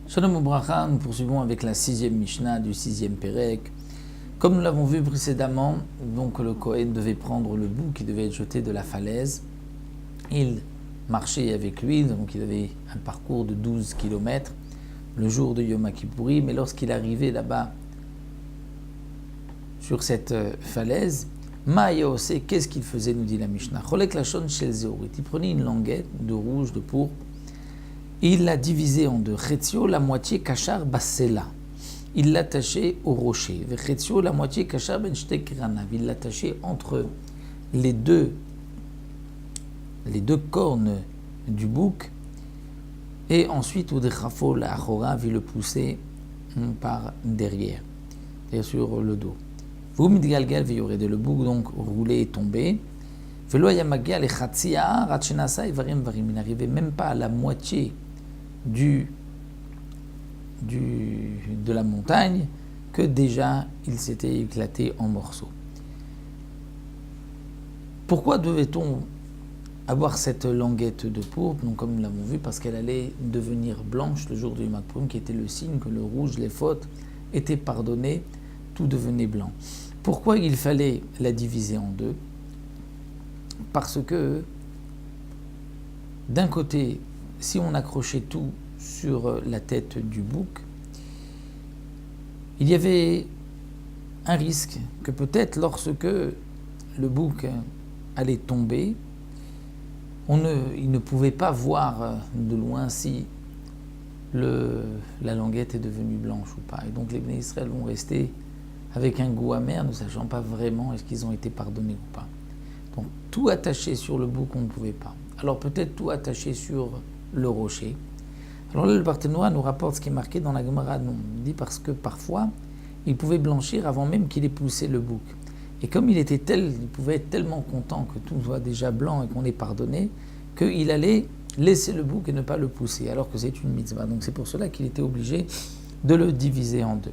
Shalom Ubracha, nous poursuivons avec la 6e Mishnah du 6e Pérek. Comme nous l'avons vu précédemment, donc le Kohen devait prendre le bout qui devait être jeté de la falaise. Il marchait avec lui, donc il avait un parcours de 12 km le jour de Yom Kippouri, mais lorsqu'il arrivait là-bas sur cette falaise, Ma'ayose, qu'est-ce qu'il faisait, nous dit la Mishnah? Cholek lachon shel zeorit, il prenait une languette de rouge, de pourpre, et il l'a divisée en deux. Chetzio, la moitié kachar basela. Il l'attachait au rocher. Chetzio, la moitié kachar ben shtek kranav. Il l'attachait entre les deux cornes du bouc. Et ensuite, Udechafo, la achorav, il le poussait par derrière, c'est-à-dire sur le dos. Vous midgalgal v'yorede, le bouc donc roulait et tombait. Velo yamagia le chatzia ratchenasa varim varim. Il n'arrivait même pas à la moitié de la montagne que déjà il s'était éclaté en morceaux. Pourquoi devait-on avoir cette languette de pourpre? Donc, comme nous l'avons vu, parce qu'elle allait devenir blanche le jour du Yom Kippour, qui était le signe que le rouge, les fautes étaient pardonnées, tout devenait blanc. Pourquoi il fallait la diviser en deux? Parce que d'un côté, si on accrochait tout sur la tête du bouc, il y avait un risque que peut-être lorsque le bouc allait tomber, il ne pouvait pas voir de loin si la languette est devenue blanche ou pas. Et donc les Bnei Israël vont rester avec un goût amer, ne sachant pas vraiment est-ce qu'ils ont été pardonnés ou pas. Donc tout attaché sur le bouc, on ne pouvait pas. Alors peut-être tout attaché sur le rocher. Alors là, le Barthénois nous rapporte ce qui est marqué dans la Gemara. Il dit parce que parfois, il pouvait blanchir avant même qu'il ait poussé le bouc. Et comme il pouvait être tellement content que tout soit déjà blanc et qu'on est pardonné, qu'il allait laisser le bouc et ne pas le pousser, alors que c'est une mitzvah. Donc c'est pour cela qu'il était obligé de le diviser en deux.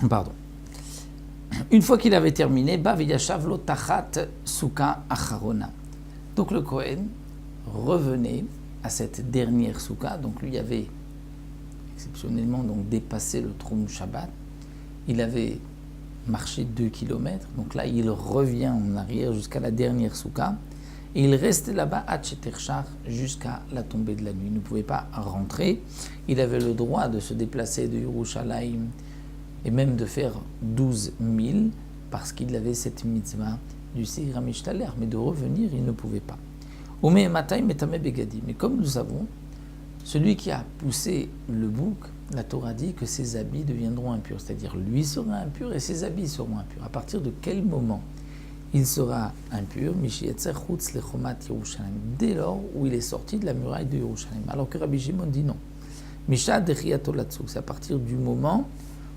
Pardon. Une fois qu'il avait terminé, Baviyashavlo tachat souka acharona. Donc le Kohen revenait à cette dernière souka. Donc lui avait exceptionnellement donc dépassé le Troum Shabbat. Il avait marché 2 km. Donc là, il revient en arrière jusqu'à la dernière souka. Et il restait là-bas à Tcheterchar jusqu'à la tombée de la nuit. Il ne pouvait pas rentrer. Il avait le droit de se déplacer de Yerushalayim et même de faire 12 000 parce qu'il avait cette mitzvah du Seir HaMishtaler. Mais de revenir, il ne pouvait pas. Mais comme nous savons, celui qui a poussé le bouc, la Torah dit que ses habits deviendront impurs. C'est-à-dire, lui sera impur et ses habits seront impurs. À partir de quel moment il sera impur? Dès lors où il est sorti de la muraille de Yerushalayim. Alors que Rabbi Shimon dit non. C'est à partir du moment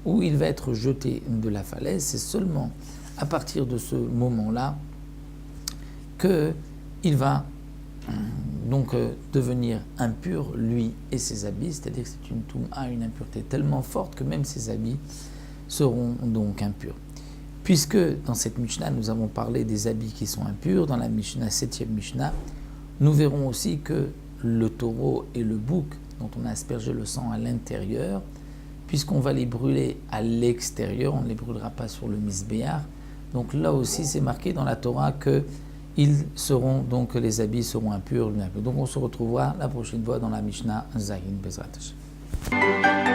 où il va être jeté de la falaise, c'est seulement à partir de ce moment-là qu'il va donc devenir impur, lui et ses habits, c'est-à-dire que c'est une touma, une impureté tellement forte que même ses habits seront donc impurs. Puisque dans cette Mishnah, nous avons parlé des habits qui sont impurs, dans la Mishnah, 7e Mishnah, nous verrons aussi que le taureau et le bouc, dont on a aspergé le sang à l'intérieur, puisqu'on va les brûler à l'extérieur, on ne les brûlera pas sur le misbéar. Donc là aussi, c'est marqué dans la Torah que les habits seront impurs. Donc on se retrouvera la prochaine fois dans la Mishnah Zayin Bezrat Hashem.